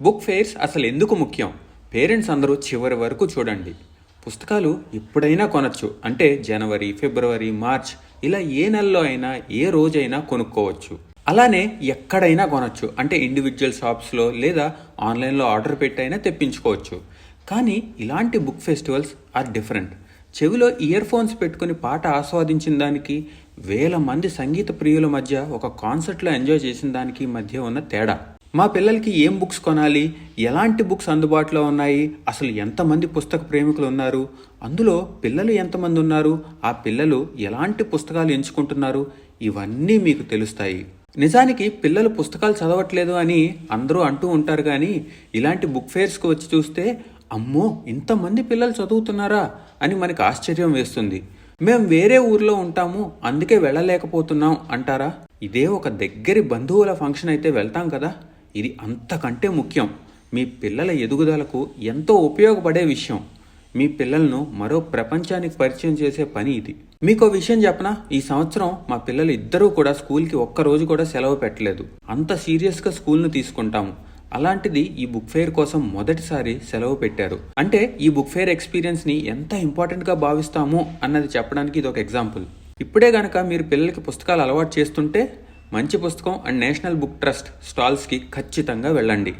Book fairs అసలు ఎందుకు ముఖ్యం? పేరెంట్స్ అందరూ చివరి వరకు చూడండి. పుస్తకాలు ఎప్పుడైనా కొనచ్చు. అంటే జనవరి, ఫిబ్రవరి, మార్చ్ ఇలా ఏ నెలలో అయినా ఏ రోజైనా కొనుక్కోవచ్చు. అలానే ఎక్కడైనా కొనచ్చు. అంటే ఇండివిజువల్ షాప్స్లో లేదా ఆన్లైన్లో ఆర్డర్ పెట్టైనా తెప్పించుకోవచ్చు. కానీ ఇలాంటి బుక్ ఫెస్టివల్స్ ఆర్ డిఫరెంట్. చెవిలో ఇయర్ ఫోన్స్ పెట్టుకుని పాట ఆస్వాదించిన దానికి, వేల మంది సంగీత ప్రియుల మధ్య ఒక కాన్సర్ట్లో ఎంజాయ్ చేసిన దానికి మధ్య ఉన్న తేడా. మా పిల్లలకి ఏం బుక్స్ కొనాలి, ఎలాంటి బుక్స్ అందుబాటులో ఉన్నాయి, అసలు ఎంతమంది పుస్తక ప్రేమికులు ఉన్నారు, అందులో పిల్లలు ఎంతమంది ఉన్నారు, ఆ పిల్లలు ఎలాంటి పుస్తకాలు ఎంచుకుంటున్నారు, ఇవన్నీ మీకు తెలుస్తాయి. నిజానికి పిల్లలు పుస్తకాలు చదవట్లేదు అని అందరూ అంటూ ఉంటారు, కానీ ఇలాంటి బుక్ ఫెయిర్స్కి వచ్చి చూస్తే అమ్మో ఇంతమంది పిల్లలు చదువుతున్నారా అని మనకు ఆశ్చర్యం వేస్తుంది. మేం వేరే ఊర్లో ఉంటాము అందుకే వెళ్ళలేకపోతున్నాం అంటారా? ఇదే ఒక దగ్గరి బంధువుల ఫంక్షన్ అయితే వెళ్తాం కదా. ఇది అంతకంటే ముఖ్యం. మీ పిల్లల ఎదుగుదలకు ఎంతో ఉపయోగపడే విషయం. మీ పిల్లలను మరో ప్రపంచానికి పరిచయం చేసే పని ఇది. మీకో విషయం చెప్పనా? ఈ సంవత్సరం మా పిల్లలు ఇద్దరూ కూడా స్కూల్కి ఒక్కరోజు కూడా సెలవు పెట్టలేదు. అంత సీరియస్గా స్కూల్ను తీసుకుంటాము. అలాంటిది ఈ బుక్ ఫెయిర్ కోసం మొదటిసారి సెలవు పెట్టారు. అంటే ఈ బుక్ ఫెయిర్ ఎక్స్పీరియన్స్ని ఎంత ఇంపార్టెంట్గా భావిస్తాము అన్నది చెప్పడానికి ఇది ఒక ఎగ్జాంపుల్. ఇప్పుడే గనక మీరు పిల్లలకి పుస్తకాలు అలవాటు చేస్తుంటే మంచి పుస్తకం అండ్ నేషనల్ బుక్ ట్రస్ట్ స్టాల్స్కి ఖచ్చితంగా వెళ్ళండి.